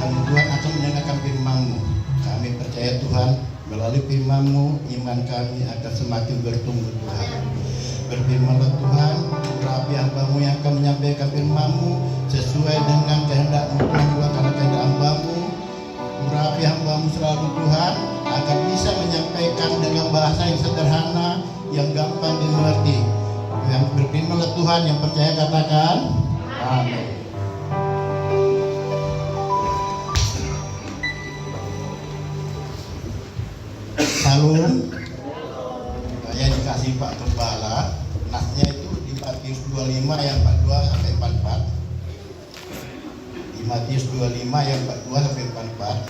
Dan Tuhan akan mendengarkan firman-Mu. Kami percaya Tuhan, melalui firman-Mu iman kami akan semakin bertumbuh Tuhan. Berfirmanlah Tuhan, urapi hamba-Mu yang akan menyampaikan firman-Mu sesuai dengan kehendak-Mu Tuhan, karena kehendak hamba-Mu. Urapi hamba-Mu selalu Tuhan, agar bisa menyampaikan dengan bahasa yang sederhana, yang gampang dimengerti. Yang berfirmanlah Tuhan, yang percaya katakan amin. Salam. Saya dikasih Pak Gembala, nasnya itu di Matius 25 ayat 42 sampai 44. Di Matius 25 ayat 42 sampai 44.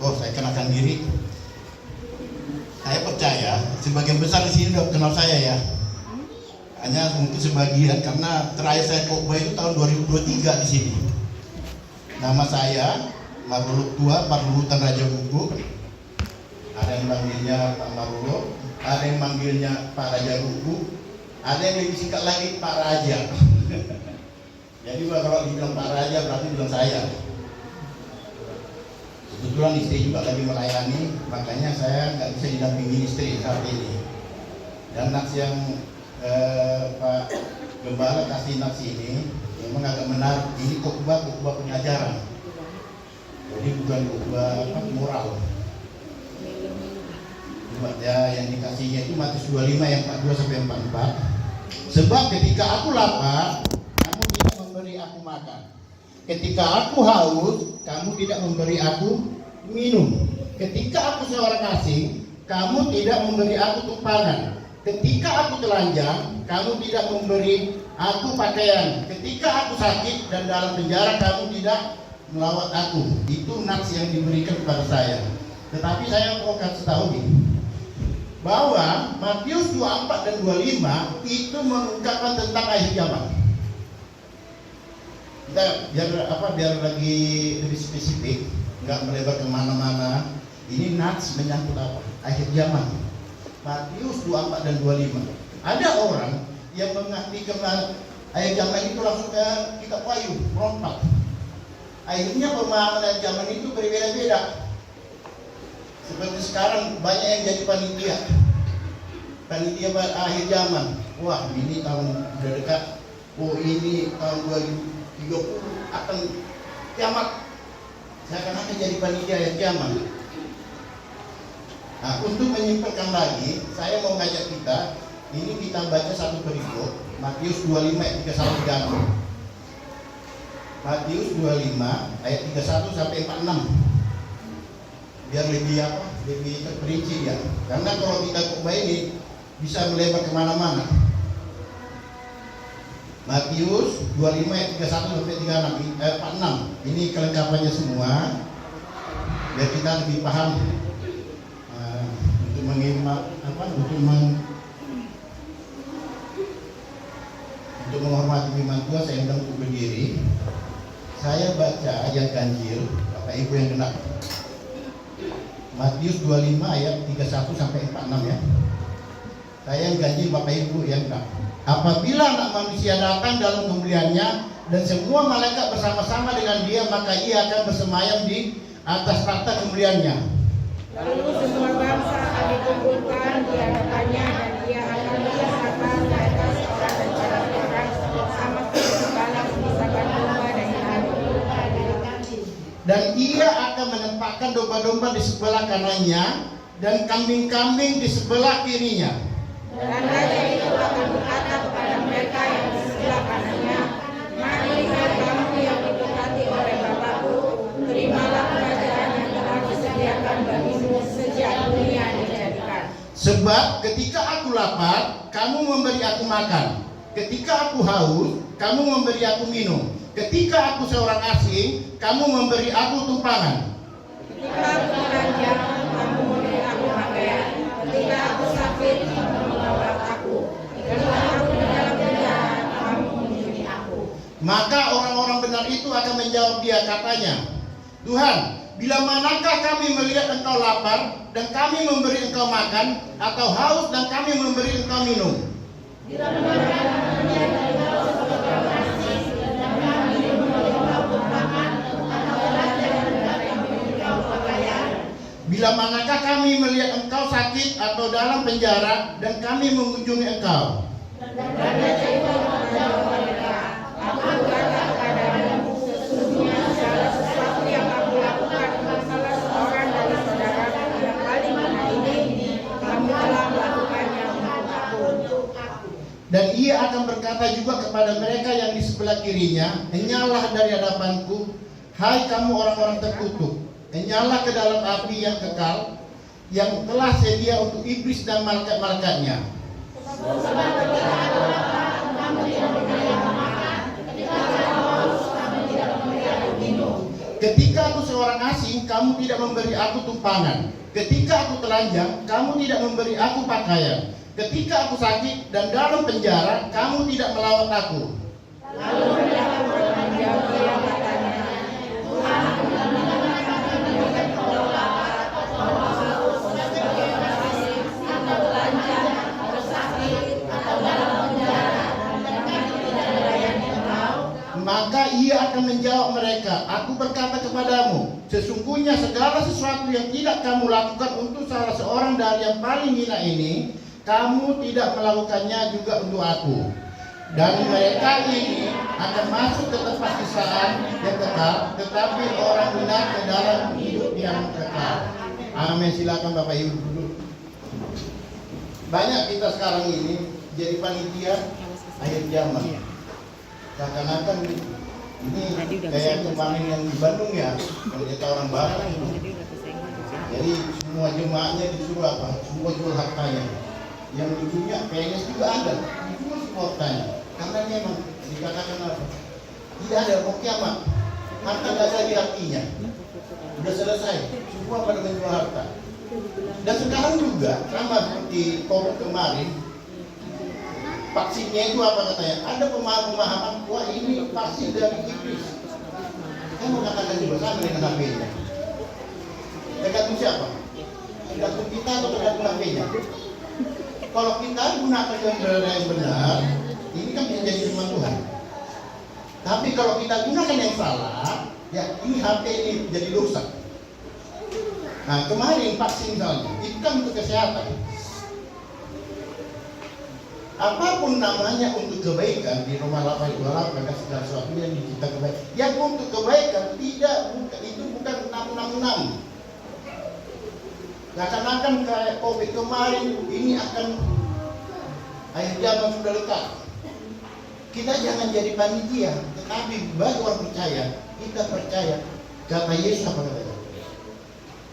Oh, saya kenakan diri. Saya percaya sebagian besar di sini udah kenal saya ya. Hanya mungkin sebagian karena terakhir saya khotbah itu tahun 2023 di sini. Nama saya Maruluk Tua, Marulutan Raja Buku. Ada yang manggilnya Pak Maruluk, ada yang manggilnya Pak Raja Buku, ada yang lebih singkat lagi Pak Raja. Jadi kalau dibilang Pak Raja berarti bilang saya. Kebetulan istri juga lagi melayani, makanya saya nggak bisa didampingi istri saat ini. Dan naks yang Pak Gembala kasih naks ini memang agak menarik. Ini khotbah pengajaran. Jadi bukan khotbah moral. Ya, yang dikasihnya itu Matius 25 yang 42 sampai 44. Sebab ketika aku lapar, kamu tidak memberi aku makan. Ketika aku haus, kamu tidak memberi aku minum. Ketika aku seorang asing, kamu tidak memberi aku tumpangan. Ketika aku telanjang, kamu tidak memberi aku pakaian. Ketika aku sakit dan dalam penjara, kamu tidak melawat aku. Itu naks yang diberikan kepada saya. Tetapi saya mau kasih tahu nih, bahwa Matius 24 dan 25 itu mengungkapkan tentang akhir zaman. Kita biar lagi lebih spesifik, nggak melebar kemana-mana. Ini nats menyangkut apa? Akhir zaman. Matius 24 dan 25. Ada orang yang mengartikan akhir zaman itu langsung ke kitab Wahyu, melompat. Akhirnya pemahaman zaman itu berbeda-beda. Seperti sekarang banyak yang jadi panitia akhir zaman. Wah, ini tahun udah dekat. Oh, ini tahun 2030 akan kiamat. Saya akan jadi panitia akhir zaman. Nah, untuk menyimpulkan lagi, saya mau ngajak kita. Ini kita baca satu perikop, Matius 25 ayat 31 36. Matius 25 ayat 31 sampai 46. Biar lebih terperinci ya. Karena kalau kita khotbah ini bisa melebar kemana-mana. Matius 25 ayat 31 sampai 46. Ini kelengkapannya semua. Biar kita lebih paham untuk untuk menghormati firman Tuhan. Saya undang untuk berdiri. Saya baca yang ganjil, Bapak Ibu yang genap. Matius 25 ayat 31 sampai 46 ya. Saya yang ganjil, Bapak Ibu yang genap. Apabila anak manusia datang dalam kemuliaannya dan semua malaikat bersama-sama dengan dia, maka ia akan bersemayam di atas tahta kemuliaannya. Lalu semua bangsa akan dikumpulkan di hadapannya dan dia akan mengesahkan mereka seorang dan orang sama seperti balak memisahkan domba dari adu. Dan ia akan menempatkan domba-domba di sebelah kanannya dan kambing-kambing di sebelah kirinya. Dan raja itu akan berkata kepada mereka yang di sebelah kanannya, mari hai kamu yang diberkati oleh Bapakku, terimalah kerajaan yang telah disediakan bagimu sejak dunia dijadikan. Sebab ketika aku lapar, kamu memberi aku makan. Ketika aku haus, kamu memberi aku minum. Ketika aku seorang asing, kamu memberi aku tumpangan. Ketika aku telanjang, kamu memberi aku pakaian. Ketika aku sakit, kamu merawat aku. Ketika aku dalam penjara, kamu mengunjungi aku. Maka orang-orang benar itu akan menjawab dia, katanya, Tuhan, bila manakah kami melihat engkau lapar dan kami memberi engkau makan, atau haus dan kami memberi engkau minum? Bila manakah kami melihat engkau seorang asing dan kami memberi engkau tumpangan manakah kami melihat engkau sakit atau dalam penjara dan kami mengunjungi engkau? Dan raja itu menjawab mereka, aku berkata kepadamu, sesungguhnya segala sesuatu yang aku lakukan untuk salah seorang dari saudaraku yang paling hina ini, kamu telah melakukannya untuk aku. Dan ia akan berkata juga kepada mereka yang di sebelah kirinya, enyalah dari hadapanku, hai kamu orang-orang terkutuk, enyalah ke dalam api yang kekal, yang telah sedia untuk iblis dan malaikat-malaikatnya. Ketika aku seorang asing, kamu tidak memberi aku tumpangan. Ketika aku telanjang, kamu tidak memberi aku pakaian. Ketika aku sakit dan dalam penjara, kamu tidak melawat aku. Lalu mereka menjawab dia katanya, Tuhan, maka ia akan menjawab mereka, aku berkata kepadamu, sesungguhnya segala sesuatu yang tidak kamu lakukan untuk salah seorang dari yang paling hina ini, kamu tidak melakukannya juga untuk aku. Dan mereka ini akan masuk ke tempat siksaan yang kekal, tetapi orang benar ke dalam hidup yang kekal. Amin. Silakan Bapak Ibu duduk. Banyak kita sekarang ini jadi panitia akhir zaman. Seakan-akan ini kayak kemarin yang di Bandung ya, ternyata orang Barat. Jadi semua jemaatnya disuruh apa? Semua jual hartanya. Yang lucunya PNS juga ada, dijual semua hartanya. Karena memang dikatakan apa? Tidak ada mau kiamat. Harta tidak ada di artinya. Sudah selesai. Semua pada menjual harta. Dan sekarang juga sama seperti COVID kemarin. Vaksinnya itu apa katanya? Ada pemahaman, wah ini vaksin dari iblis. Saya mau katakan juga sama dengan HP-nya. Tergantung siapa? Tergantung kita atau tergantung HP-nya? Kalau kita gunakan yang benar, ini kan bisa jadi firman Tuhan. Tapi kalau kita gunakan yang salah, ya ini HP ini jadi dosa. Nah kemarin vaksin misalnya, itu kan untuk kesehatan. Apapun namanya untuk kebaikan di Roma 8:28 dan segala sesuatu yang dicipta kebaikan. Yang untuk kebaikan tidak itu bukan namun-namun. Seakan-akan kayak COVID kemarin ini akan akhir zaman sudah dekat. Kita jangan jadi panitia, tetapi bagi orang percaya, kita percaya kata Yesus apa katanya?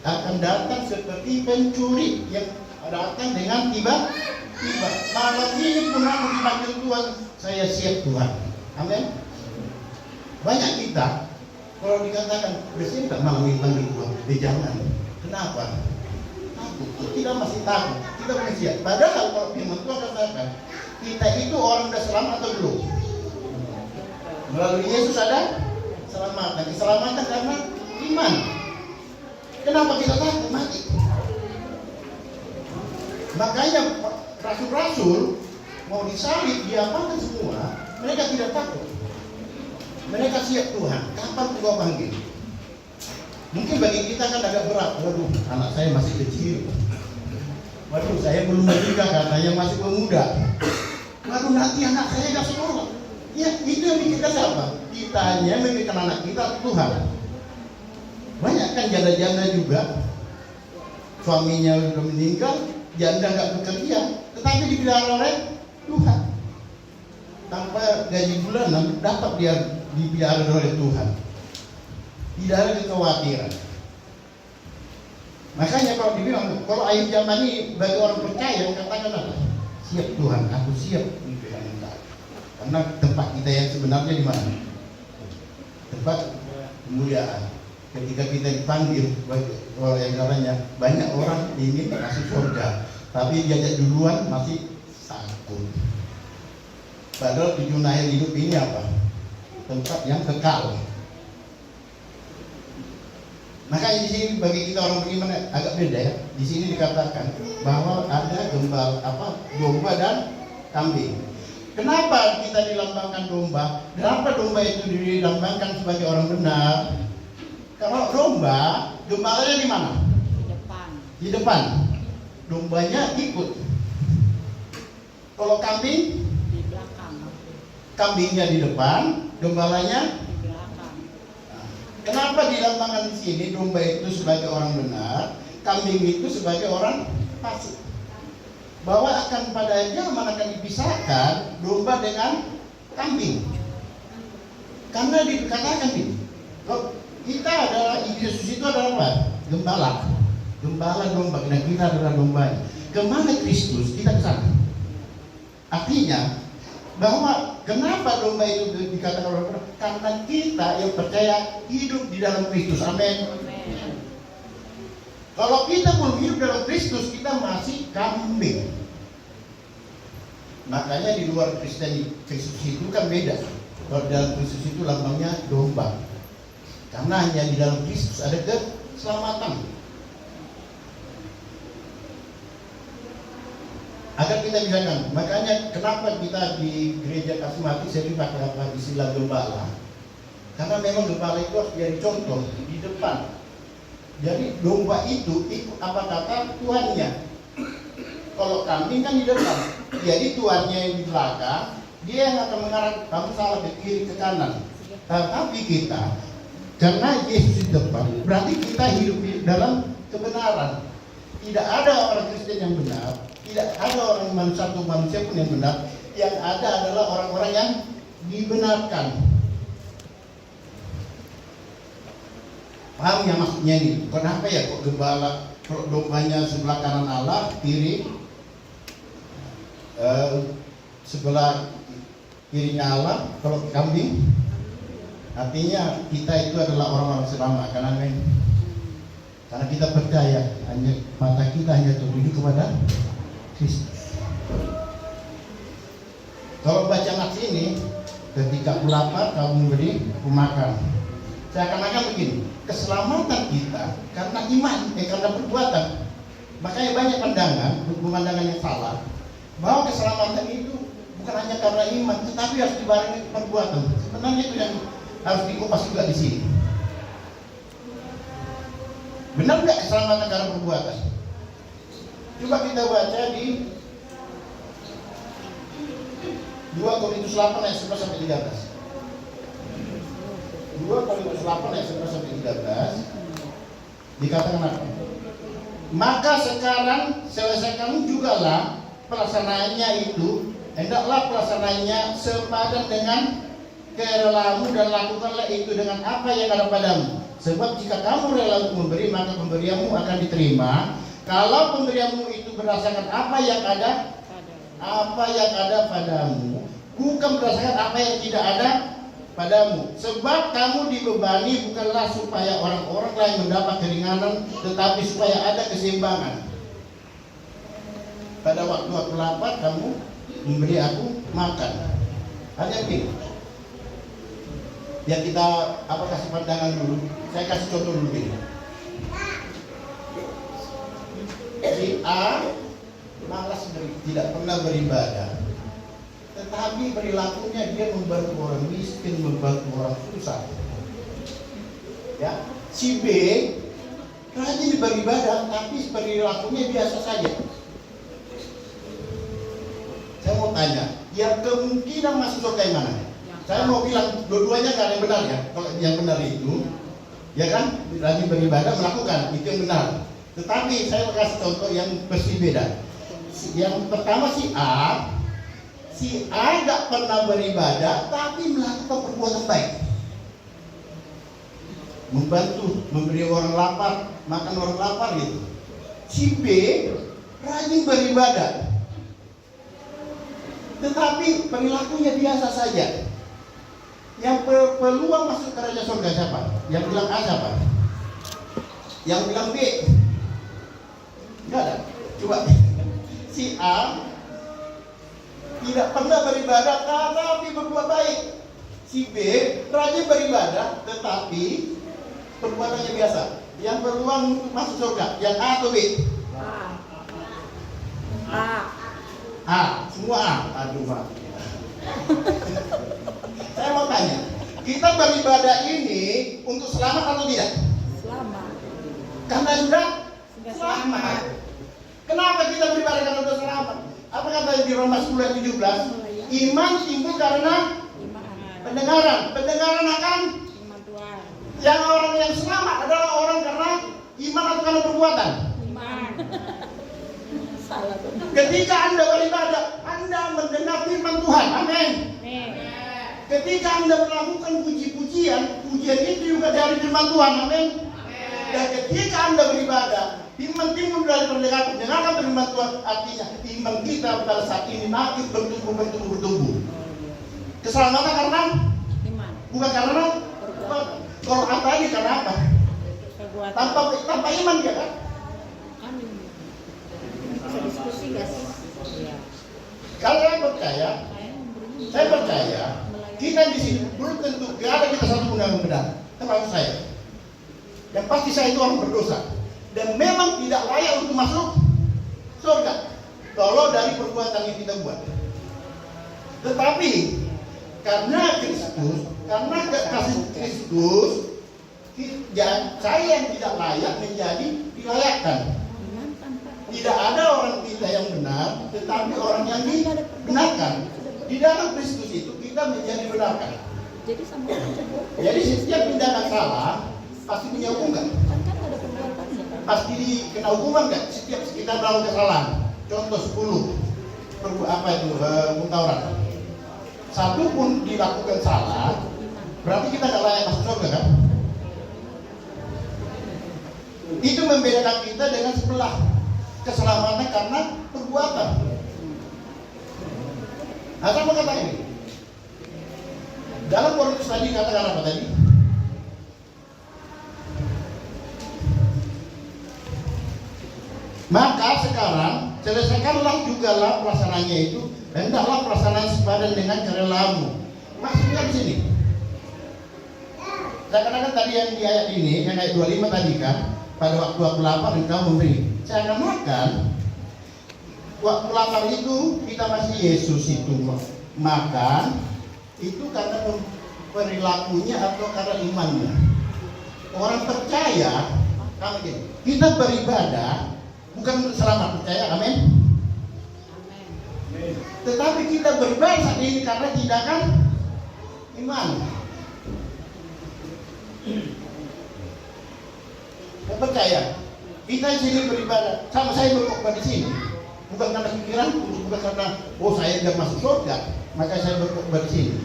Akan datang seperti pencuri yang datang dengan tiba-tiba. Malam ini pun aku dipanggil Tuhan, saya siap Tuhan. Amin. Banyak kita kalau dikatakan presiden tak mau dipanggil Tuhan, jangan. Kenapa? Takut. Kita masih takut. Kita masih siap. Padahal kalau firman Tuhan katakan kita itu orang sudah selamat atau belum? Melalui Yesus ada selamat. Keselamatan karena iman. Kenapa kita takut mati? Makanya rasul-rasul mau disalib, diapakan semua, mereka tidak takut. Mereka siap Tuhan, kapan Tuhan panggil? Mungkin bagi kita kan agak berat. Waduh, anak saya masih kecil. Waduh, saya belum menikah, katanya masih pemuda. Waduh, nanti anak saya gak sekolah. Ya, itu yang kita siapa? Kita hanya memikirkan anak kita, Tuhan. Banyak kan janda-janda juga, suaminya sudah meninggal, janda gak bekerja, tetapi dipelihara oleh Tuhan. Tanpa gaji bulanan dapat dia dipelihara oleh Tuhan. Tidak ada kekhawatiran. Makanya kalau dibilang, kalau akhir zaman ini bagi orang percaya, katakan apa? Siap Tuhan, aku siap untuk yang entah. Karena tempat kita yang sebenarnya di mana? Tempat kemuliaan. Ketika kita dipanggil oleh yang katanya banyak orang ingin masuk surga, tapi diajak duluan masih takut. Padahal tujuan akhir hidup ini apa? Tempat yang kekal. Makanya di sini bagi kita orang beriman agak beda ya. Di sini dikatakan bahwa ada domba dan kambing. Kenapa kita dilambangkan domba? Kenapa domba itu dilambangkan sebagai orang benar? Kalau domba ada di mana? Di depan. di depan, dombanya ikut. Kalau kambing, Di belakang. kambingnya di depan, dombalanya. Di belakang. Kenapa dilambangkan di sini domba itu sebagai orang benar, kambing itu sebagai orang fasik? Bahwa akan pada zaman akan dipisahkan domba dengan kambing. Karena dikatakan ini, kita adalah Yesus itu adalah apa? Gembala. Gembala domba, karena kita adalah dombanya. Kemana Kristus, kita ke sana. Artinya bahwa kenapa domba itu dikatakan orang? Karena kita yang percaya hidup di dalam Kristus. Amin. Kalau kita belum hidup dalam Kristus, kita masih kambing. Makanya di luar Kristen, Kristus itu kan beda. Kalau dalam Kristus itu lambangnya domba. Karena hanya di dalam Kristus ada keselamatan. Agar kita bisa kan. Makanya kenapa kita di gereja Kasih sering pakai apa istilah gembala? Karena memang gembala itu harus jadi contoh di depan. Jadi domba itu ikut apa kata tuannya. Kalau kambing kan di depan, jadi tuannya yang di belakang, dia yang akan mengarah kamu salah ke kiri ke kanan. Tapi kita, karena Yesus di depan, berarti kita hidup di dalam kebenaran. Tidak ada orang Kristen yang benar, tidak ada orang manusia pun yang benar. Yang ada adalah orang-orang yang dibenarkan. Paham ya maksudnya ini? Kenapa ya kok gembala, kalau dombanya sebelah kanan Allah, kiri sebelah kirinya Allah, kalau kambing? Artinya kita itu adalah orang-orang selamat, karena kita percaya, hanya mata kita hanya tertuju kepada Kristus. Kalau baca nats ini, ketika aku lapar, kamu beri aku makan. Seakan-akan begini, keselamatan kita karena iman, karena perbuatan. Makanya banyak pemandangan yang salah, bahwa keselamatan itu bukan hanya karena iman, tetapi harus dibarengi perbuatan. Sebenarnya itu yang harus dikupas juga di sini. Benar nggak keselamatan karena perbuatan? Coba kita baca di 2 Korintus 8 ayat 11 sampai 13. 2 Korintus 8 ayat 11 sampai 13 dikatakan apa? Maka sekarang selesaikan jugalah pelaksanaannya itu, hendaklah pelaksanaannya sepadan dengan kerelaanmu dan lakukanlah itu dengan apa yang ada padamu. Sebab jika kamu rela untuk memberi, maka pemberianmu akan diterima. Kalau pemberianmu itu berdasarkan apa yang ada padamu, bukan berdasarkan apa yang tidak ada padamu. Sebab kamu dibebani bukanlah supaya orang-orang lain mendapat keringanan, tetapi supaya ada keseimbangan. Pada waktu aku lapar, kamu memberi aku makan. Hanya ini. Yang kita kasih pandangan dulu. Saya kasih contoh dulu ini. Si A malas tidak pernah beribadah, tetapi perilakunya dia membantu orang miskin, membantu orang susah. Ya, si B rajin beribadah, tapi perilakunya biasa saja. Saya mau tanya, yang kemungkinan masuk surga yang mana? Saya mau bilang dua-duanya nggak ada yang benar ya. Kalau yang benar itu, ya kan, rajin beribadah melakukan itu yang benar. Tetapi saya mau kasih contoh yang berbeda. Yang pertama si A nggak pernah beribadah, tapi melakukan perbuatan baik, membantu, memberi orang lapar, makan orang lapar gitu. Si B rajin beribadah, tetapi perilakunya biasa saja. Yang peluang masuk kerajaan surga siapa? Yang bilang A siapa? Yang bilang B? Enggak ada. Coba. Si A tidak pernah beribadah tetapi berbuat baik. Si B rajin beribadah tetapi perbuatannya biasa. Yang peluang untuk masuk surga, yang A atau B? A. Semua A. Aduh, Pak. Saya mau tanya, kita beribadah ini untuk selamat atau tidak? Selamat. Karena sudah selamat. Kenapa kita beribadah karena sudah selamat? Apa kata di Roma 10 ayat 17? Iman timbul karena pendengaran. Pendengaran akan Iman Tuhan. yang orang yang selamat adalah orang karena iman atau karena perbuatan. Iman. Salah tuh. Ketika Anda beribadah, Anda mendengar firman Tuhan. Amin. Ketika Anda melakukan puji-pujian, pujian itu juga dari firman Tuhan. Amin. Dan ketika Anda beribadah, iman timbul dari mendengarkan firman Tuhan. Artinya iman kita pada saat ini makin bertumbuh. Keselamatan karena Iman. bukan karena kalau tadi karena apa? Perbuatan. Tanpa iman dia kan? Amin. Bisa diskusi nggak sih? Iya. Kalau saya percaya kita di sini belum tentu gak ada kita satu pun yang benar, termasuk saya. Yang pasti saya itu orang berdosa dan memang tidak layak untuk masuk surga kalau dari perbuatan yang kita buat. Tetapi karena Kristus, karena kasih Kristus, saya yang tidak layak menjadi dilayakkan. Tidak ada orang kita yang benar, tetapi orang yang dibenarkan. Di dalam Kristus itu kita menjadi benarkan. Jadi sama aja Bu. Jadi setiap tindakan salah pasti punya hukum kan? Kan ada perbuatannya. Pasti kena hukuman kan? Setiap kita melakukan kesalahan. Contoh 10 Mutaurat. Satu pun dilakukan salah, berarti kita tidak layak masuk surga kan? Itu membedakan kita dengan sebelah. Keselamatan karena perbuatan. Apa kata ini? Dalam Korintus tadi katakan apa tadi? Maka sekarang selesaikanlah jugalah pelaksanaannya itu, hendaklah pelaksanaan sepadan dengan kerelaanmu. Maksudnya di sini. Saya katakan tadi yang di ayat ini, yang ayat 25 tadi kan, pada waktu aku lapar engkau memberi. Saya akan makan. Waktu lapar itu kita masih Yesus itu makan itu karena perilakunya atau karena imannya. Orang percaya, kita beribadah bukan untuk selamat, percaya, amin. Tetapi kita beribadah saat ini karena tindakan iman. Saya percaya kita di sini beribadah, sama saya berkhotbah di sini, bukan karena pikiran, bukan karena saya sudah masuk surga, maka saya berkhotbah di sini.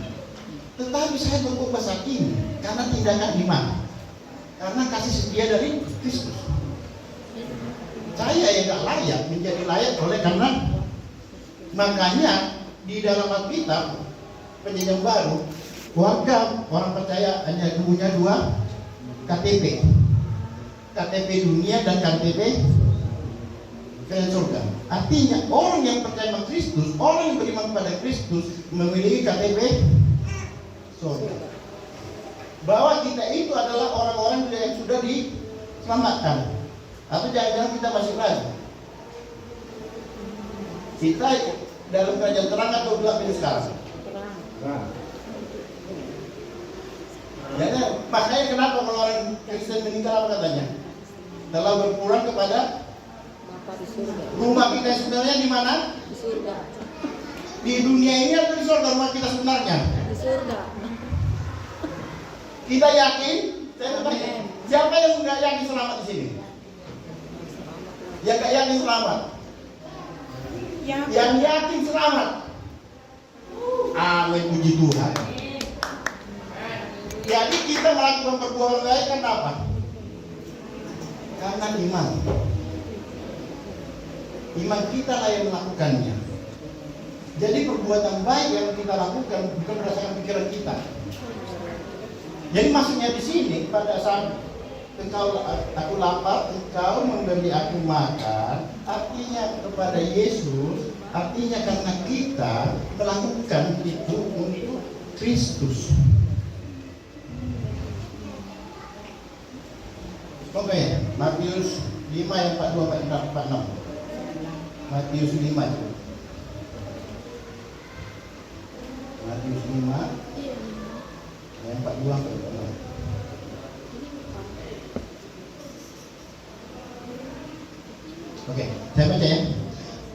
Tetapi saya berkhotbah saat ini karena tindakan iman, karena kasih setia dari Kristus. Saya yang tidak layak menjadi layak oleh karena makanya di dalam Alkitab Perjanjian Baru warga orang percaya hanya punya 2 KTP. KTP dunia dan KTP kerajaan surga. Artinya orang yang percaya sama Kristus, orang yang beriman kepada Kristus memiliki KTP surga. Bahwa kita itu adalah orang-orang yang sudah diselamatkan. Atau jangan-jangan kita masih ragu. Kita dalam kerajaan terang atau gelap ini sekarang? Terang. Jadi makanya kenapa kalau orang Kristen meninggal apa katanya? Telah berpulang kepada Bapa di surga. rumah kita sebenarnya di mana? Di surga. Di dunia ini atau di surga rumah kita sebenarnya? Di surga. Kita yakin? Saya bertanya, siapa yang nggak yakin selamat di sini? Yang nggak yakin selamat? Yang yakin selamat. Amin, puji Tuhan. Jadi kita melakukan perbuatan baik kan apa? Karena iman. Iman kita lah yang melakukannya. Jadi perbuatan baik yang kita lakukan bukan berdasarkan pikiran kita. Jadi maksudnya di sini pada saat aku lapar, engkau memberi aku makan, artinya kepada Yesus, artinya karena kita melakukan itu untuk Kristus. Oke, Matius 5 yang 42 46. Matius 5 itu. Matius 5 yang 42 46. Saya baca ya.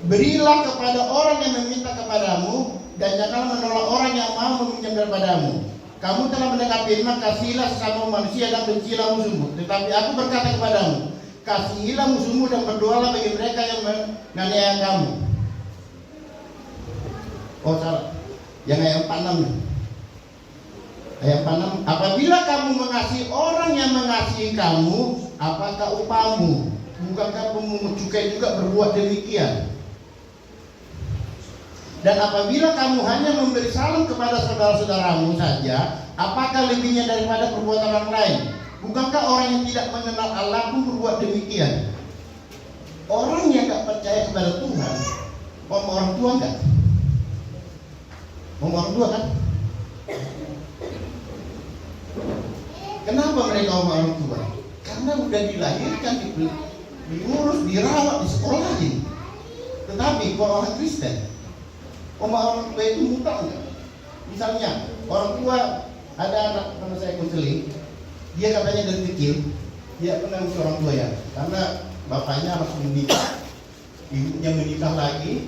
Berilah kepada orang yang meminta kepadamu, dan janganlah menolak orang yang mau meminjam daripadamu. Kamu telah mendengar firman, kasihilah sesama manusia dan bencilah musuhmu. Tetapi aku berkata kepadamu, kasihilah musuhmu dan berdoalah bagi mereka yang menganiaya kamu. Oh salah, yang ayat 46 nih. Ayat 46, apabila kamu mengasihi orang yang mengasihi kamu, apakah upahmu? Bukankah pemungut cukai juga berbuat demikian? Dan apabila kamu hanya memberi salam kepada saudara-saudaramu saja, apakah lebihnya daripada perbuatan orang lain? Bukankah orang yang tidak mengenal Allah pun berbuat demikian? Orang yang tak percaya kepada Tuhan, orang tua enggak? Orang tua kan? Kenapa mereka orang tua? Karena udah dilahirkan, diurus, dirawat, disekolahin. Tetapi kalau orang Kristen, orang tua itu mutlak enggak? Misalnya orang tua, ada anak teman saya konseling, dia katanya dari kecil dia pernah ngurus orang tua ya, karena bapaknya harus menikah, ibunya menikah lagi,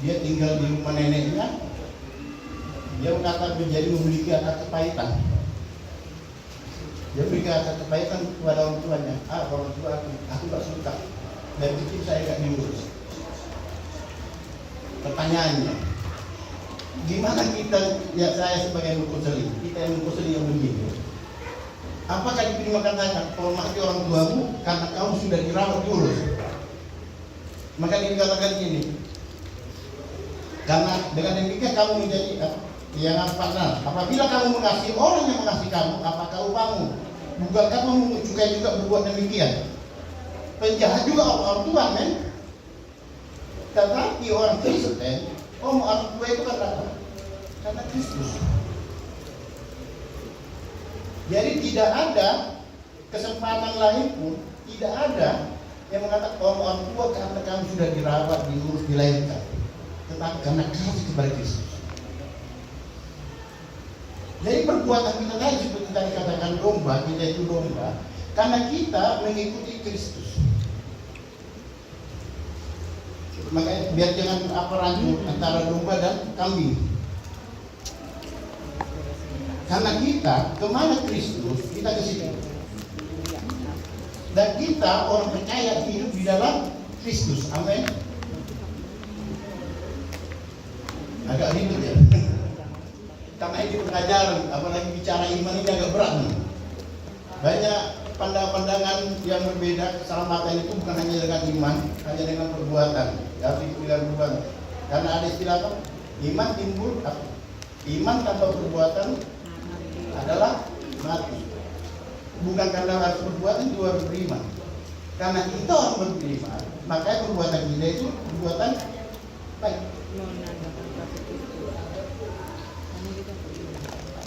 dia tinggal di rumah neneknya. Dia berkata menjadi memiliki akar kepahitan. Dia berikan akar kepahitan kepada orang tuanya. Orang tua aku gak suka, dari kecil saya gak diurus. Pertanyaannya, gimana kita, ya saya sebagai konseling, kita yang konseling yang begini, apakah diterima katakan hormati orang tuamu karena kamu sudah dirawat diurus? Maka dikatakan ini, karena dengan demikian kamu menjadi yang partner. Apabila kamu mengasihi orang yang mengasihi kamu, apakah upahmu? Bukankah pemungut cukai juga berbuat demikian? Penjahat juga orang tua, men. Tetapi orang Kristen, orang tua itu karena Kristus. Jadi tidak ada kesempatan lain pun, tidak ada yang mengatakan orang tua karena kamu sudah dirawat, diurus, dilahirkan. Tetapi karena kasih kepada Kristus. Jadi perbuatan kita tadi seperti tadi katakan domba, kita itu domba karena kita mengikuti Kristus. Makanya biar jangan rancu antara domba dan kambing. Karena kita kemana Kristus, kita ke situ. Dan kita orang percaya hidup di dalam Kristus. Amin. Agak ribet ya. Karena ini pengajaran, apalagi bicara iman ini agak berat nih. Banyak pandangan yang berbeda. Keselamatan itu bukan hanya dengan iman, hanya dengan perbuatan. Tapi dengan perbuatan. Karena ada istilah apa? Iman timbul, iman tanpa perbuatan adalah mati. Bukan karena harus perbuatan juga harus beriman. Karena kita orang beriman, makanya perbuatan kita itu perbuatan baik.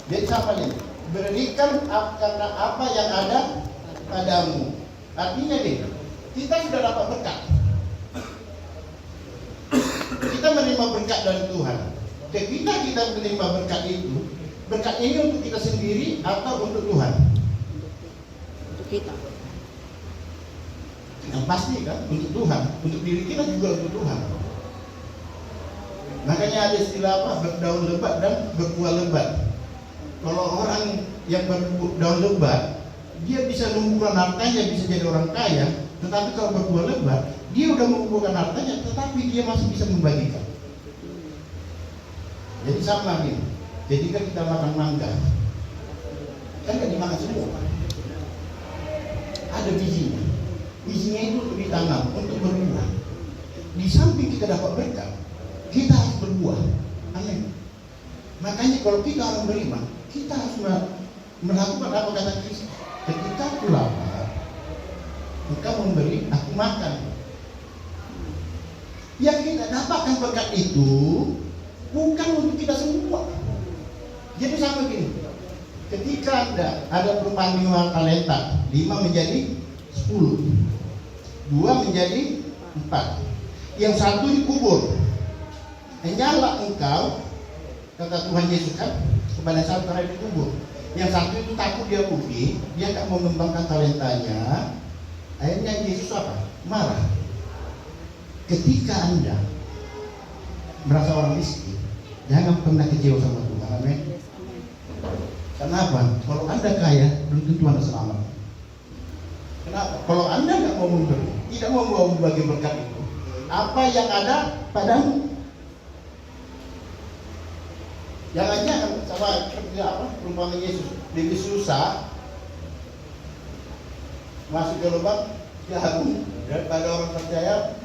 Jadi sama ini, berikan karena apa yang ada padamu. Artinya deh, kita sudah dapat berkat. Kita menerima berkat dari Tuhan. Ketika kita menerima berkat itu, berkat ini untuk kita sendiri atau untuk Tuhan? Untuk kita. Yang pasti kan, untuk Tuhan. Untuk diri kita juga untuk Tuhan. Makanya ada istilah apa? Berdaun lebat dan berbuah lebat. Kalau orang yang berdaun lebat, dia bisa mengumpulkan hartanya, bisa jadi orang kaya. Tetapi kalau berbuah lebat, dia udah mengumpulkan hartanya, tetapi dia masih bisa membagikan. Jadi sama nih. Jadi kan kita makan mangga, kan gak dimakan semua. Ada bijinya. Bijinya itu untuk ditanam, untuk berbuah. Di samping kita dapat berkat, kita harus berbuah. Amin. Makanya kalau kita orang beriman, kita harus melakukan apa kata Kristus. Ketika aku lapar, engkau memberi aku makan. Yang kita dapatkan berkat itu bukan untuk kita semua. Jadi sama gini, ketika ada perumpamaan 5 talenta, 5 menjadi 10, 2 menjadi 4, yang 1 dikubur. Hanyalah engkau, kata Tuhan Yesus kan, kepada satu orang dikubur. Yang satu itu takut, dia rugi, dia tak mau mengembangkan talentanya. Akhirnya Yesus apa? Marah. ketika Anda merasa orang miskin, jangan pernah kecewa sama Tuhan. Amin. Kenapa? Kalau Anda kaya, belum tentu Anda selamat. Kenapa? Kalau Anda nggak mau memberi, tidak mau membagi berkat itu, apa yang ada padamu? Jangan sama seperti apa perumpamaan Yesus, lebih susah masuk ke lubang jarum daripada orang percaya,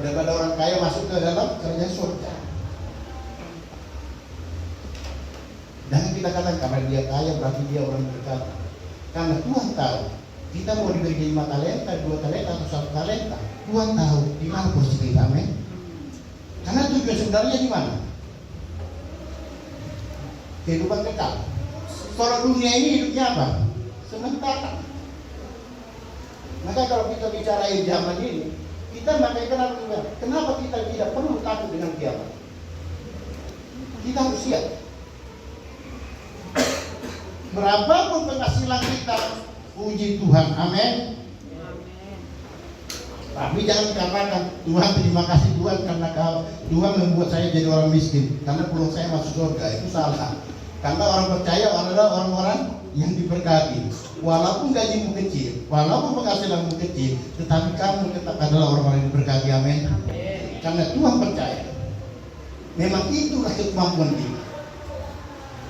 daripada orang kaya masuk ke dalam kerajaan surga. Jangan kita katakan karena dia kaya berarti dia orang berkat. Karena Tuhan tahu kita mau diberi 5 talenta, 2 talenta atau 1 talenta. Tuhan tahu di mana posisi kita, amin. Karena tujuan sebenarnya di mana? Kehidupan kekal. Kalau dunia ini hidupnya apa? Sementara. Maka kalau kita bicara zaman ini, kita makanya kenapa kita tidak perlu takut dengan kiamat? Kita harus siap. Berapapun penghasilan kita, puji Tuhan, amin. Tapi jangan katakan Tuhan terima kasih Tuhan karena Tuhan membuat saya jadi orang miskin karena peluang saya masuk surga. Itu salah. Karena orang percaya adalah orang-orang yang diberkati. Walaupun gajimu kecil, walaupun penghasilanmu kecil, tetapi kamu tetap adalah orang-orang yang diberkati, amin. Karena Tuhan percaya. Memang itulah kemampuan kita.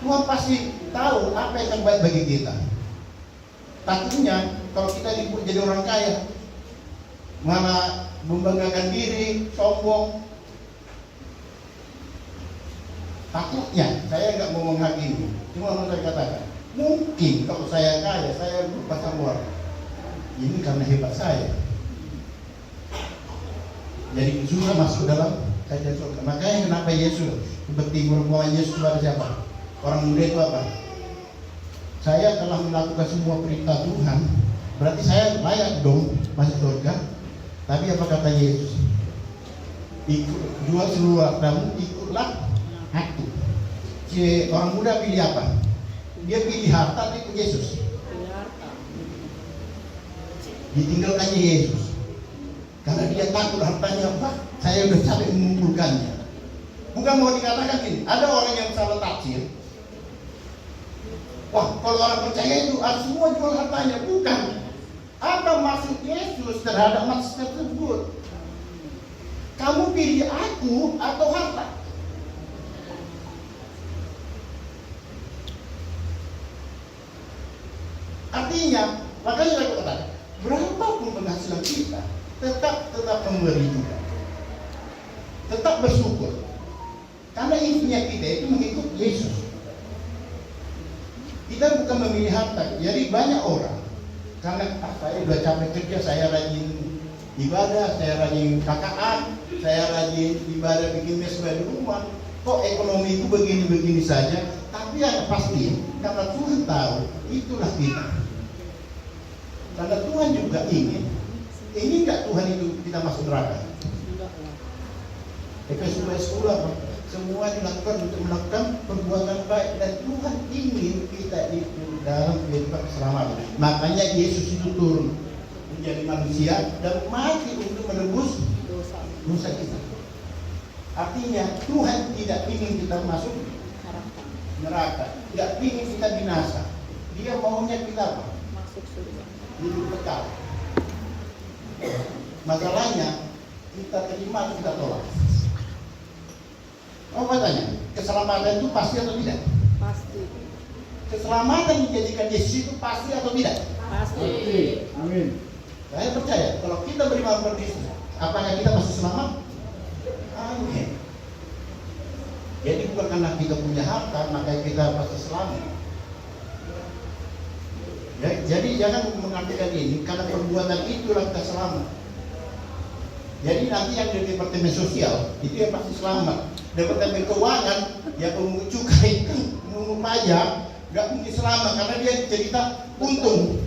Tuhan pasti tahu apa yang terbaik bagi kita. Takutnya kalau kita dibuat jadi orang kaya, malah membanggakan diri, sombong. Takutnya, saya nggak mau menghakimi, cuma mau saya katakan, mungkin kalau saya kaya, saya lupa sama orang. Ini karena hebat saya. Jadi susah masuk dalam kerajaan surga. Makanya kenapa Yesus seperti merupakan Yesus kepada siapa? Orang muda itu apa? Saya telah melakukan semua perintah Tuhan, berarti saya layak dong masuk surga. Tapi apa kata Yesus? Jual seluruh hartamu, ikutlah aku. Si orang muda pilih apa? Dia pilih harta atau ikut Yesus? Ditinggalkannya Yesus. Karena dia takut hartanya apa? Saya udah capek mengumpulkannya. Bukan mau dikatakan gini, ada orang yang salah tafsir. Wah, kalau orang percaya itu harus semua jual hartanya. Bukan. Apa maksud Yesus terhadap maksud tersebut? Kamu pilih aku atau harta? Artinya, makanya saya katakan, berapapun penghasilan kita, tetap memberi juga, tetap bersyukur, karena intinya kita itu mengikut Yesus. Kita bukan memilih harta. Jadi banyak orang karena saya udah capek kerja, saya rajin ibadah, saya rajin KKA, saya rajin ibadah bikin mesbah di rumah. Kok ekonomi itu begini-begini saja? Tapi yang pasti karena Tuhan tahu itulah kita. Karena Tuhan juga ingin nggak Tuhan itu kita masuk neraka? Efesus 10 apa? Semua dilakukan untuk melakukan perbuatan baik dan Tuhan ingin kita itu dalam kehidupan keselamatan. Makanya Yesus itu turun menjadi manusia dan mati untuk menebus dosa kita. Artinya Tuhan tidak ingin kita masuk neraka, tidak ingin kita binasa. Dia maunya kita apa? Masuk surga. Hidup kekal. Masalahnya kita terima atau kita tolak. Apa tanya? Keselamatan itu pasti atau tidak? Pasti. Keselamatan dijadikan Yesus itu pasti atau tidak? Pasti. Amin. Saya percaya kalau kita beriman kepada Yesus, apakah kita pasti selamat? Amin. Jadi bukan karena kita punya harta maka kita pasti selamat. Ya, jadi jangan mengartikan ini karena perbuatan itulah kita selamat. Jadi nanti yang dari departemen sosial itu yang pasti selamat. Departemen keuangan yang pemungut cukai, pemungut pajak nggak mungkin selamat karena dia cerita untung.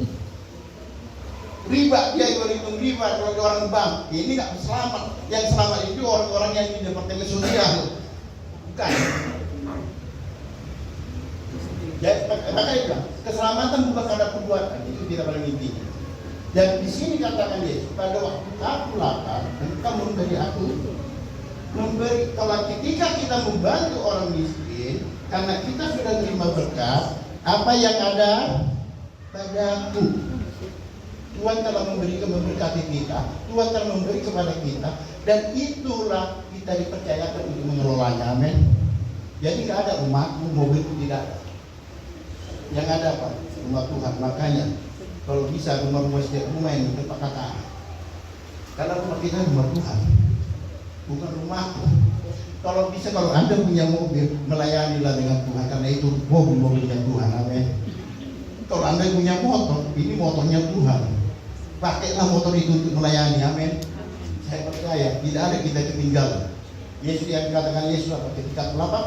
Riba, dia berhitung riba kalau orang bank. Ini nggak selamat. Yang selamat itu orang-orang yang di departemen sosial. Bukan. Jadi, makanya keselamatan bukan karena perbuatan, itu tidak paling intinya. Dan di sini katakan Yesus, pada waktu aku lapar, engkau memberi aku. Memberi, kalau ketika kita membantu orang miskin, karena kita sudah terima berkat, apa yang ada padaku. Tuhan telah memberkati kita, Tuhan telah memberi kepada kita, dan itulah kita dipercayakan untuk mengelolanya. Amin. Jadi nggak ada rumahku, mobilku, tidak ada. Yang ada apa? Rumah Tuhan. Makanya kalau bisa rumah-rumah setiap rumah yang tempat kata. Karena rumah kita rumah Tuhan, bukan rumahku. Kalau bisa, kalau Anda punya mobil, melayanilah dengan Tuhan, karena itu mobilnya Tuhan. Amin. Kalau Anda punya motor, ini motornya Tuhan. Pakailah motor itu untuk melayani. Amin. Saya percaya tidak ada kita ketinggalan. Yesus yang dikatakan Yesus apa? Ketika aku lapar,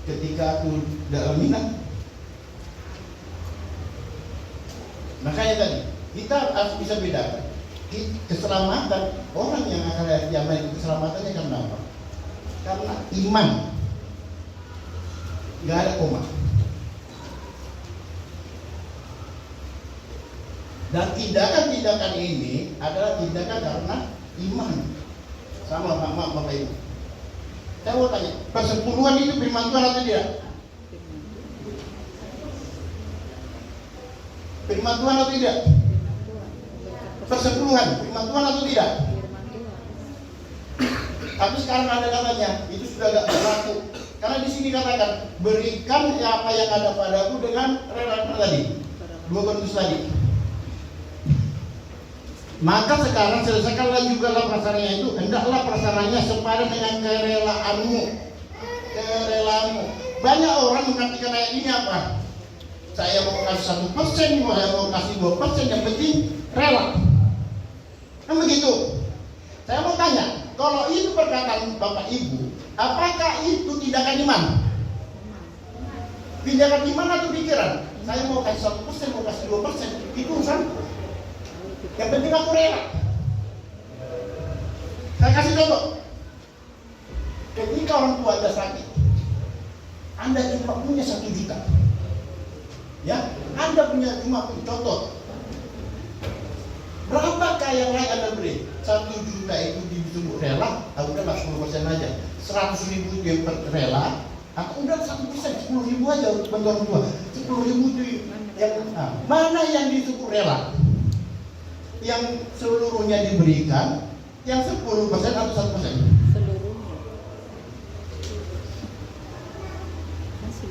ketika aku dalam minat. Makanya tadi kita harus bisa bedakan keselamatan orang yang akan lihat zaman itu, keselamatannya karena apa? Karena iman. Gak ada koma. Dan tindakan-tindakan ini adalah tindakan karena iman. Sama Bapak Ibu. Saya mau tanya, persepuluhan itu firman Tuhan atau tidak? Firman Tuhan atau tidak? Persepuluhan, firman Tuhan atau tidak? Tapi sekarang ada katanya, itu sudah gak berlaku. Karena di sini katakan, berikan apa yang ada padaku dengan rela tadi. 2 Korintus tadi. Maka sekarang selesaikanlah juga prasarannya itu, hendaklah prasarannya sepadan dengan kerelaanmu. Kerelaanmu. Banyak orang mengartikan ayat ini apa? Saya mau kasih 1%, saya mau kasih 2%, yang penting rela. Kan begitu. Saya mau tanya, kalau itu perkataan Bapak Ibu, apakah itu tindakan iman? Tindakan iman atau pikiran? Saya mau kasih 1%, mau kasih 2%, itu urusan. Yang penting aku rela. Saya kasih contoh. Ketika orang tua Anda sakit, Anda cuma punya 1 juta. Ya, Anda punya cuma contoh. Berapakah yang lain Anda beri? 1 juta itu disebut rela, udahlah 10% aja. 100 ribu dia rela, atau udah 1%, 10 ribu aja bantu orang tua. 10 ribu itu yang mana yang disebut rela? Yang seluruhnya diberikan, yang 10% atau 1%? Seluruhnya.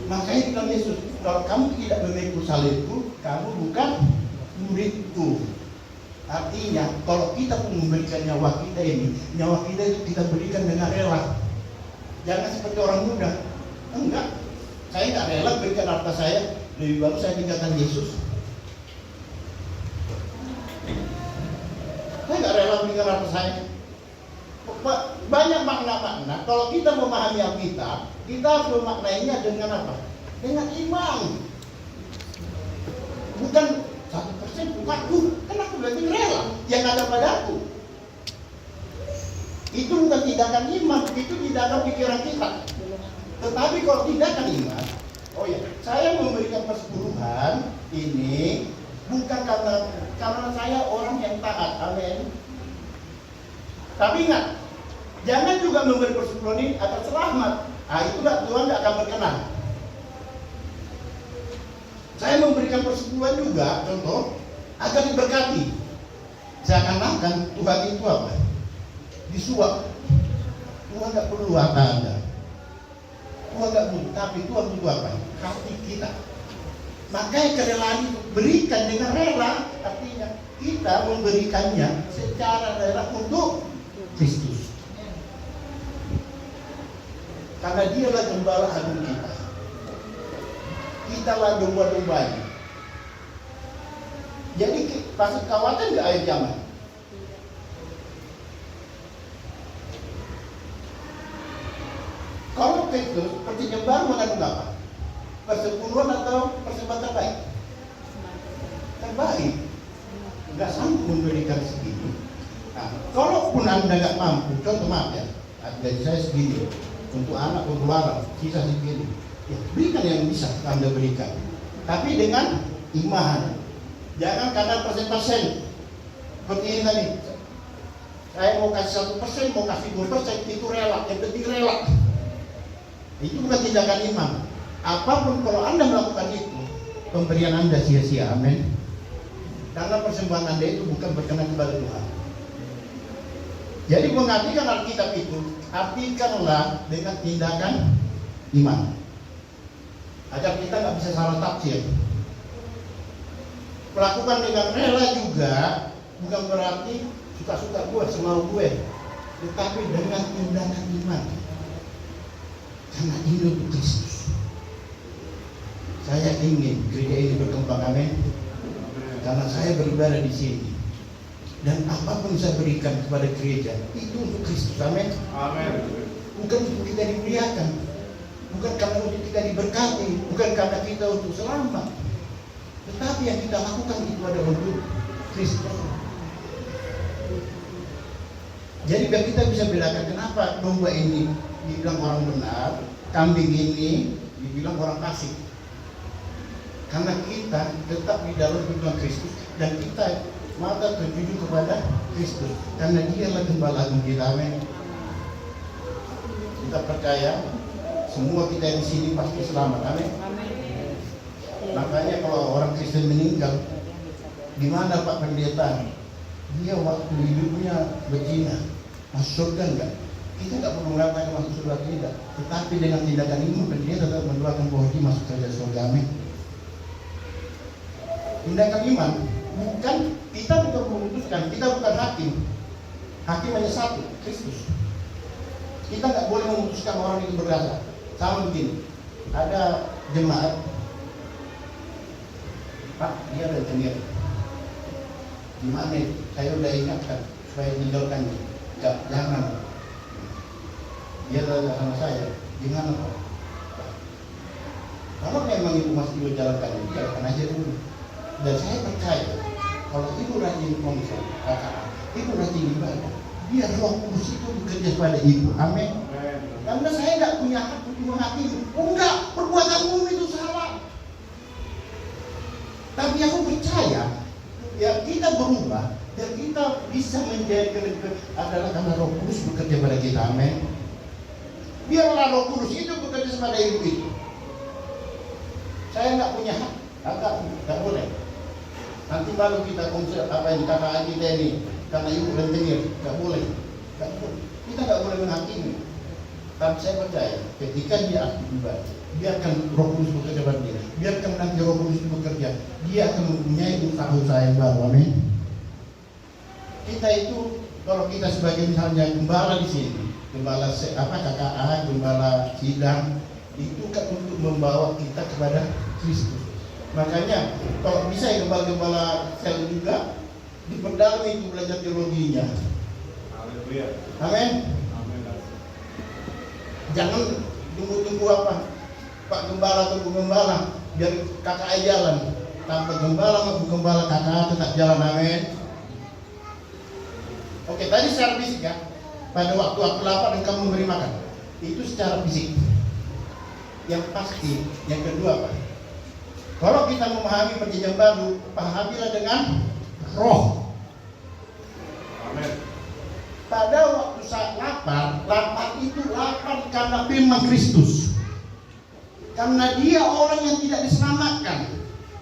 Makanya bilang Yesus, kalau kamu tidak memikul salibku, kamu bukan muridku. Artinya, kalau kita pun memberikan nyawa kita ini, nyawa kita itu kita berikan dengan rela. Jangan seperti orang muda. Enggak, saya nggak rela berikan harta saya, lebih bagus saya tinggalkan Yesus. Saya nggak rela berikan harta saya. Banyak makna-makna. Kalau kita memahami Alkitab, kita harus memaknainya dengan apa? Dengan iman. Bukan 1%, bukan kan aku berarti rela yang ada padaku. Itu bukan tindakan iman, itu tindakan pikiran kita. Tetapi kalau tindakan iman, oh ya, saya memberikan persepuluhan ini bukan karena saya orang yang taat, amin. Tapi ingat, jangan juga memberi persepuluhan ini agar selamat. Itulah Tuhan tidak akan berkenan. Saya memberikan persepuluhan juga, contoh, agar diberkati. Seakan-akan Tuhan itu apa? Disuap. Tuhan tidak perlu harta Anda. Tuhan tidak butuh, tapi Tuhan butuh apa? Hati kita. Makanya kerelaan itu berikan dengan rela, artinya kita memberikannya secara rela untuk Kristus. Karena dialah gembala agung kita. Kita lah domba-dombanya. Jadi pasal kawatan nggak akhir zaman. Kalau Kristus perjanjian baru mengandung apa? Persepuluhan atau persembahan terbaik? Terbaik. Nggak sanggup memberikan segitu. Nah, kalaupun Anda nggak mampu, contoh maaf ya, gaji saya segini, untuk anak, untuk keluarga, sisa segini, ya, berikan yang bisa Anda berikan. Tapi dengan iman. Jangan karena persen-persen. Seperti ini tadi. Saya mau kasih 1%, mau kasih 2%, itu rela. Yang penting rela. Itu bukan tindakan iman. Apapun kalau Anda melakukan itu, pemberian Anda sia-sia. Amin. Karena persembahan Anda itu bukan berkenan kepada Tuhan. Jadi mengartikan Alkitab itu, artikanlah dengan tindakan iman, agar kita nggak bisa salah tafsir. Melakukan dengan rela juga bukan berarti suka-suka gue, semau gue, tetapi dengan tindakan iman. Karena ini untuk Kristus. Saya ingin gereja ini berkembang, amin. Karena saya beribadah di sini. Dan apapun saya berikan kepada gereja itu untuk Kristus, amin. Amin. Bukan untuk kita dimuliakan, bukan karena untuk kita diberkati, bukan karena kita untuk selamat, tetapi yang kita lakukan itu adalah untuk Kristus. Jadi biar kita bisa bedakan kenapa domba ini dibilang orang benar, kambing ini dibilang orang fasik. Karena kita tetap di dalam tujuan Kristus dan kita mata tertuju kepada Kristus. Karena Dialah gembala agung kita, amin. Kita percaya semua kita di sini pasti selamat, amin. Makanya kalau orang Kristen meninggal, di mana Pak Pendeta? Dia waktu hidupnya berzina, masuk surga enggak? Kita nggak perlu mengatakan masuk surga tidak, tetapi dengan tindakan iman dia tetap mendoakan bahwa dia masuk saja surga, amin. Tindakan iman bukan, kita bukan memutuskan, kita bukan hakim. Hakim hanya satu, Kristus. Kita nggak boleh memutuskan orang itu berdosa. Sama begini, ada jemaat, Pak, dia ada tenir. Gimana? Saya udah ingatkan supaya tinggalkan, jangan. Dia tanya sama saya, gimana Pak? Kalau memang ibu masih berjalankan, jalankan aja dulu. Dan saya percaya kalau ibu rajin konsel, kakak, ibu rajin ibadah, biar Roh Kudus itu bekerja pada ibu, amin. Karena saya nggak punya hak untuk menghakimi. Oh enggak, perbuatanmu itu salah. Tapi aku percaya, ya kita berubah dan kita bisa menjadi adalah karena Roh Kudus bekerja pada kita, amin. Biarlah Roh Kudus itu bekerja pada ibu itu. Saya nggak punya hak, nggak boleh. Nanti baru kita konsep apa yang dikatakan kita ini karena ibu dan tenir, nggak boleh. Kita nggak boleh menghakimi. Tapi saya percaya ketika dia aktif ibadah, biarkan Roh Kudus bekerja pada dia. Biarkan nanti Roh Kudus bekerja, dia akan mempunyai usaha-usaha yang baru, amin. Kita itu kalau kita sebagai misalnya gembala di sini, gembala KKA, gembala sidang, itu kan untuk membawa kita kepada Kristus. Makanya kalau bisa ya gembala-gembala sel juga diperdalam itu belajar teologinya. Haleluya. Amin. Amin. Jangan tunggu-tunggu apa Pak Gembala atau Bu Gembala biar KKA jalan. Tanpa gembala sama Bu Gembala KKA tetap jalan, amin. Oke, tadi secara fisik ya. Pada waktu aku lapar dan kamu memberi makan, itu secara fisik. Yang pasti, yang kedua Pak, kalau kita memahami perjanjian baru, pahamilah dengan roh. Amin. Pada waktu saat lapar itu lapar karena firman Kristus. Karena dia orang yang tidak diselamatkan,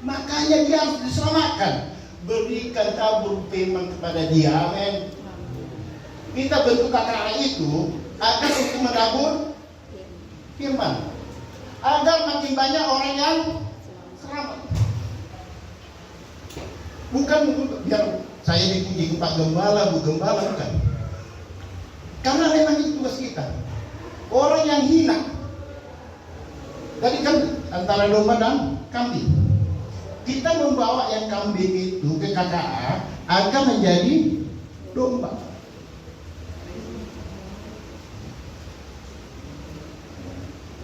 makanya dia harus diselamatkan. Berikan tabur firman kepada dia, amin. Kita bentuk KKA itu agar untuk menabur firman, agar makin banyak orang yang selamat. Bukan untuk biar saya dipuji Pak Gembala, Bu Gembala, bukan. Karena memang itu tugas kita. Orang yang hina. Tadi kan antara domba dan kambing. Kita membawa yang kambing itu ke KKA agar menjadi domba.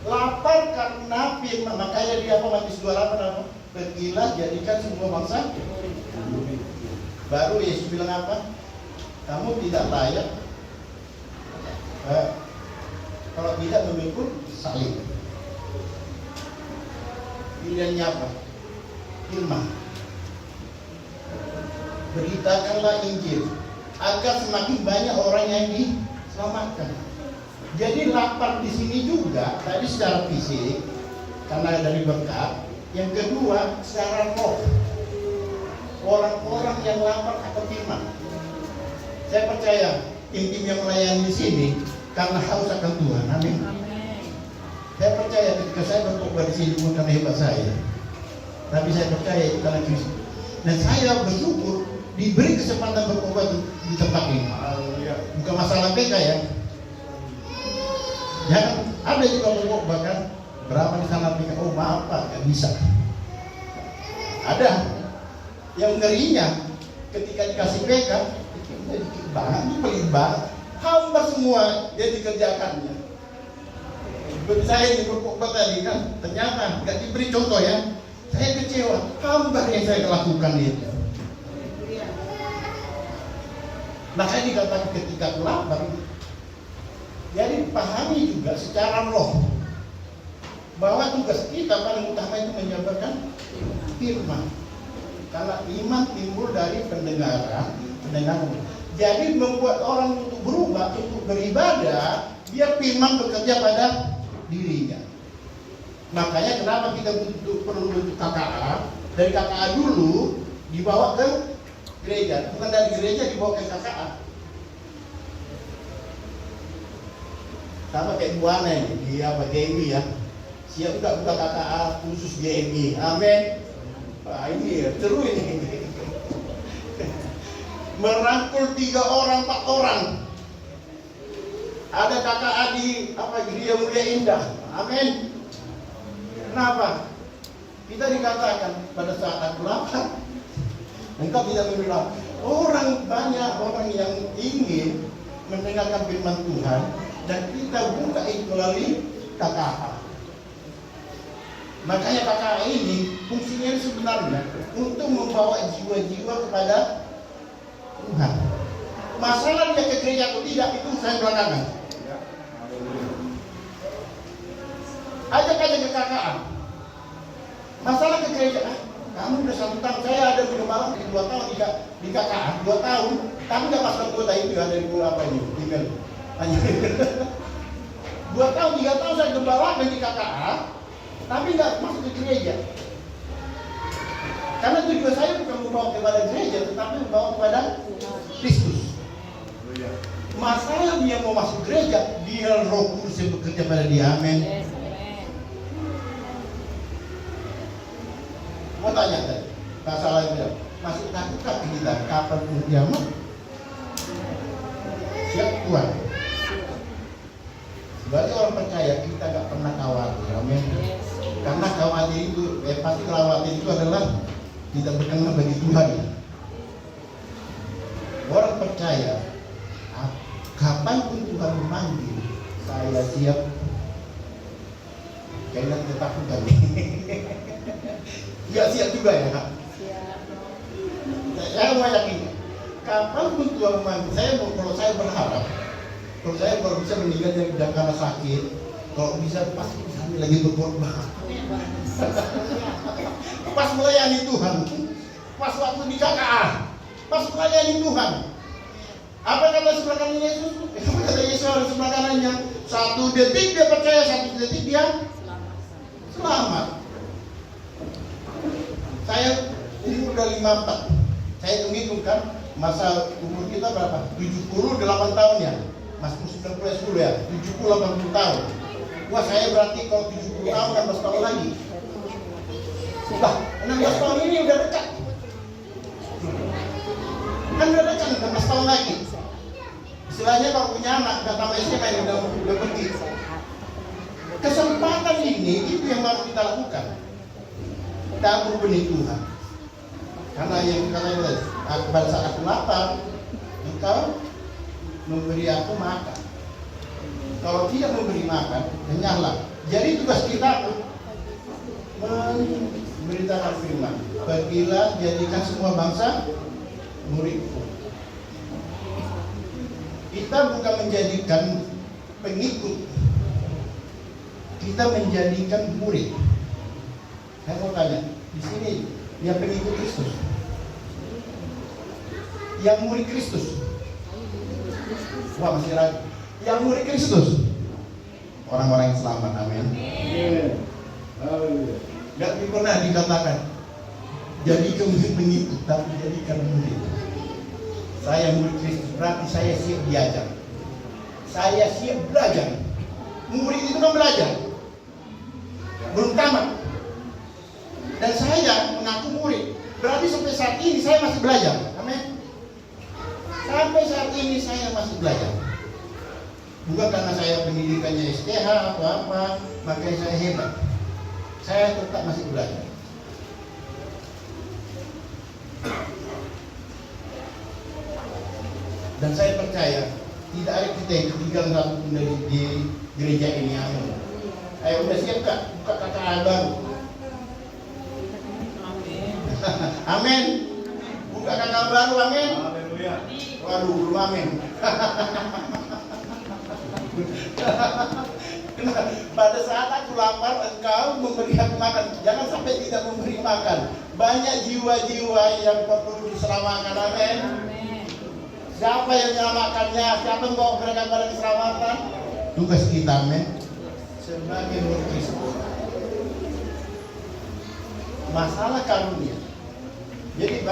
Lapar karena firman, makanya dia apa Matius 28 apa? Pergilah jadikan semua bangsa. Baru Yesus bilang apa? Kamu tidak layak kalau tidak memikul salib. Pilihannya apa? Firman. beritakanlah Injil agar semakin banyak orang yang diselamatkan. Jadi lapar di sini juga tadi secara fisik karena dari berkat, yang kedua secara roh. Orang-orang yang lapar akan firman. Saya percaya tim yang melayani di sini karena haus akan Tuhan. Amin. Saya percaya ketika saya berkhotbah di sini bukan karena hebat saya, tapi saya percaya itu karena Kristus. Dan saya bersyukur diberi kesempatan berkhotbah di tempat ini. Bukan masalah PK ya. Ya kan ada juga berkhotbah kan berapa di sana PK. Oh maaf Pak, nggak bisa. Ada yang ngerinya ketika dikasih PK itu dikit banget, pelit banget, hambar semua dia dikerjakannya. Seperti saya di berkhotbah tadi kan, ternyata nggak diberi contoh ya. Saya kecewa, hambar yang saya lakukan itu. Makanya dikatakan ketika lapar, jadi pahami juga secara roh bahwa tugas kita paling utama itu menyampaikan firman. Karena iman timbul dari pendengaran. Jadi membuat orang untuk berubah, untuk beribadah, biar firman bekerja pada dirinya. Makanya kenapa kita perlu bentuk KKA. Dari KKA dulu dibawa ke gereja, bukan dari gereja dibawa ke KKA. Sama kayak Buana ini, dia GMI ya. Siap juga buka KKA khusus GMI. Amin. Nah, ini ya, seru ini. Merangkul 3 orang, 4 orang. Ada KKA di Gereja Mulia Indah. Amin. Kenapa? Kita dikatakan pada saat aku lapar, engkau tidak bilang. Banyak orang yang ingin mendengarkan firman Tuhan dan kita buka itu melalui KKA. Makanya KKA ini fungsinya sebenarnya untuk membawa jiwa-jiwa kepada Tuhan. Masalah dia ke gereja atau tidak itu saya belakangan. Ajak aja ke KKA. Masalah ke gereja, kamu udah 1 tahun, saya ada di Gembala 2 tahun di KKA, 2 tahun, kamu nggak masuk kota itu ada di apa ini, tinggal. 2 tahun, 3 tahun saya gembala di KKA, tapi nggak masuk ke gereja. Karena tujuan saya bukan membawa kepada gereja, tetapi membawa kepada Kristus. Masalah dia mau masuk gereja, biar Roh Kudus yang bekerja pada dia. Amin. Mau tanya tadi, masalah itu masih takutkah kita kapan pun dia mau? Siap Tuhan. Sebagai orang percaya kita gak pernah khawatir. Amin. Karena khawatir itu, pasti khawatir itu adalah tidak berkenan bagi Tuhan. Orang percaya, kapanpun Tuhan memanggil, saya siap. Jangan ketakutan. Gak siap juga ya Kak? Siap. Saya mau yakin, kapanpun Tuhan memanggil, kalau saya berharap, kalau bisa meninggal jangan karena sakit, kalau bisa pasti sambil lagi berkorban. Pas melayani Tuhan, pas waktu di KKA, pas melayani Tuhan. Apa kata sebelah kanan Yesus? Apa kata Yesus harus sebelah kanannya? 1 detik dia percaya, 1 detik dia selamat. Saya umur udah 54. Saya hitung kan masa umur kita berapa? 78 tahun ya. Mas 90 ya. 70-80 tahun. Wah saya berarti kalau 70 tahun 16 tahun lagi. Bah, 16 tahun ini udah dekat. Kan udah dekat 16 tahun lagi. Istilahnya kalau punya anak gak tambah SMA yang udah pergi. Kesempatan ini itu yang harus kita lakukan. Tabur benih Tuhan. Karena yang katanya pada saat aku lapar, engkau memberi aku makan. Kalau tidak memberi makan, kenyanglah. Jadi tugas kita memberitakan firman. Pergilah jadikan semua bangsa muridku. Kita bukan menjadikan pengikut, kita menjadikan murid. Saya mau tanya, di sini yang pengikut Kristus. Yang murid Kristus. Wah, masih ragu. Yang murid Kristus. Orang-orang yang selamat, amin. Gak pernah dikatakan jadi pengikut, tapi jadikan murid. Saya murid Kristus, berarti saya siap diajar. Saya siap belajar. Murid itu kan belajar, belum tamat. Dan saya mengaku murid, berarti sampai saat ini saya masih belajar. Amin. Sampai saat ini saya masih belajar. Bukan karena saya pendidikannya STH atau apa, makanya saya hebat. Saya tetap masih belajar. Dan saya percaya tidak ada kita yang ketinggalan satu pun di gereja ini. Amin. Ayo, udah siap Kak? Buka KKR baru. Amin. Buka KKR baru, amin. Haleluya. Waduh, belum amin. Pada saat aku lapar, engkau memberi aku makan. Jangan sampai tidak memberi makan. Banyak jiwa-jiwa yang perlu diselamatkan, amin. Siapa yang menyelamatkannya? Siapa yang membawa mereka pada keselamatan? Tugas kita, amin. Sebagai murid Kristus. Masalah karunia. Jadi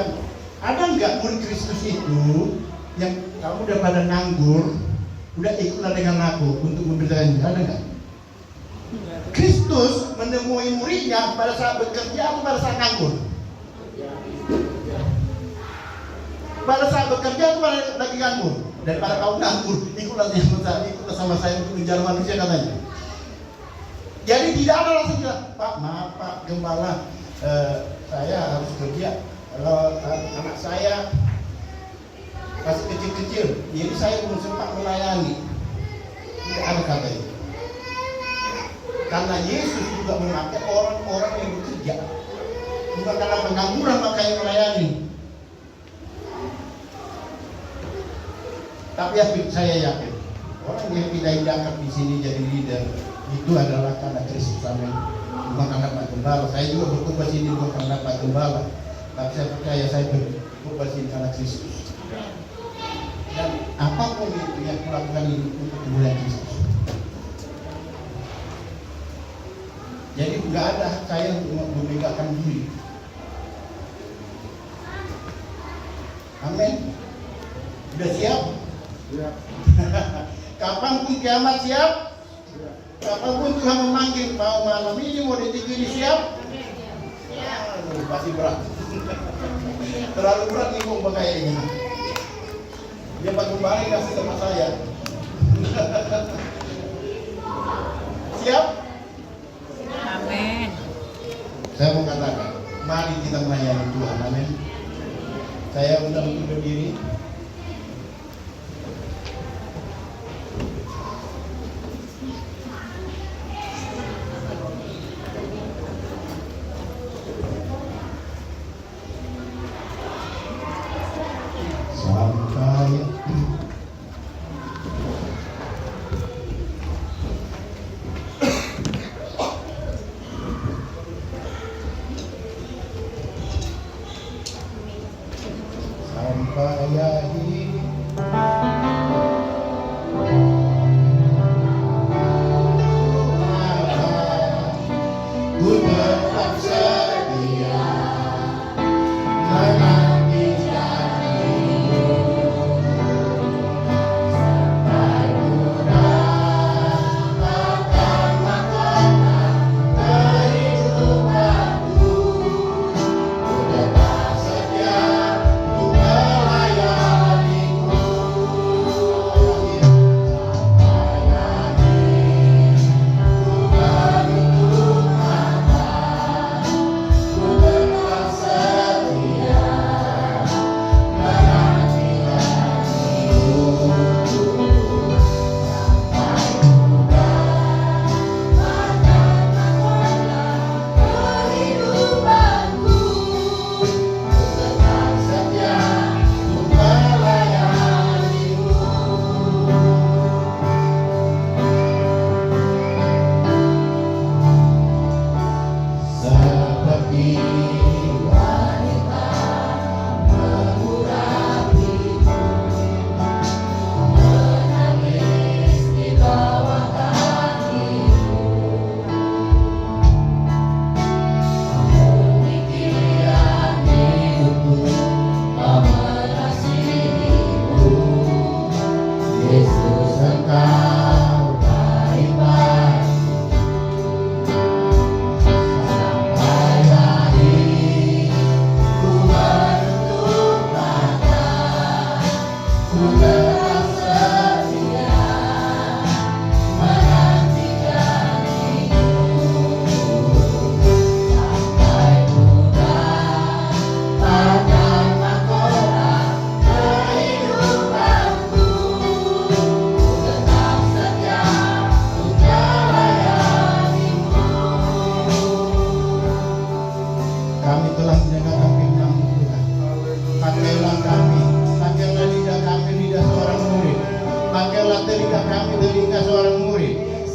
ada nggak murid Kristus itu yang kamu udah pada nganggur, udah ikutlah dengan aku untuk memberitakan? Ada nggak? Kristus menemui muridnya pada saat bekerja atau pada saat nganggur? Pada saat bekerja atau pada lagi nganggur? Daripada kau nganggur, ikutlah sama saya untuk mengejar manusia, katanya. Jadi tidak ada langsung bilang, Pak, maaf Pak Gembala, saya harus kerja. Kalau anak saya masih kecil-kecil, jadi saya belum sempat melayani. Tidak ada kata itu. Karena Yesus juga memakai orang-orang yang bekerja. Bukan karena pengangguran makanya melayani. Tapi saya yakin orang yang tidak diangkat di sini jadi leader itu adalah karena Kristus, amin. Bukan karena Pak Gembala. Saya juga berkhotbah sini bukan karena Pak Gembala, tapi saya percaya saya berkhotbah sini karena Kristus. Dan apapun itu yang kulakukan ini untuk kemuliaan Kristus. Jadi nggak ada hak saya untuk memegahkan diri. Amin. Sudah siap? Siap. Kapanpun kiamat siap? Siap. Kapanpun Tuhan memanggil, mau malam ini, mau detik ini, siap? Siap. Pasti berat. Terlalu berat nih kok kayaknya. Dia Pak Gembala kasih sama saya. Siap? Amin. Saya mau katakan, mari kita melayani Tuhan, amin. Saya undang untuk berdiri.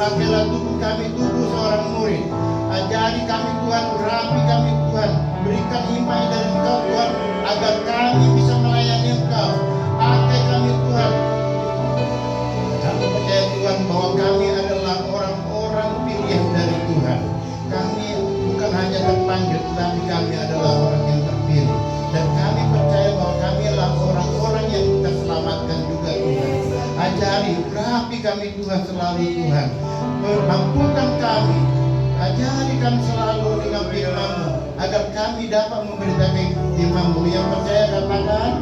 Pakailah tubuh kami tubuh seorang murid. Ajari kami Tuhan, urapi kami Tuhan. Berikan hikmat dari Engkau Tuhan, agar kami bisa melayani Engkau. Pakai kami Tuhan. Kami percaya Tuhan bahwa kami adalah orang-orang pilihan dari Tuhan. Kami bukan hanya terpanggil, tetapi kami adalah orang yang terpilih. Dan kami percaya bahwa kami adalah orang-orang yang terselamatkan juga Tuhan. Ajari, urapi kami Tuhan selalu Tuhan. Mampukan kami. Ajari kami selalu dengan firman-Mu, agar kami dapat memberitakan firman-Mu. Yang percaya katakan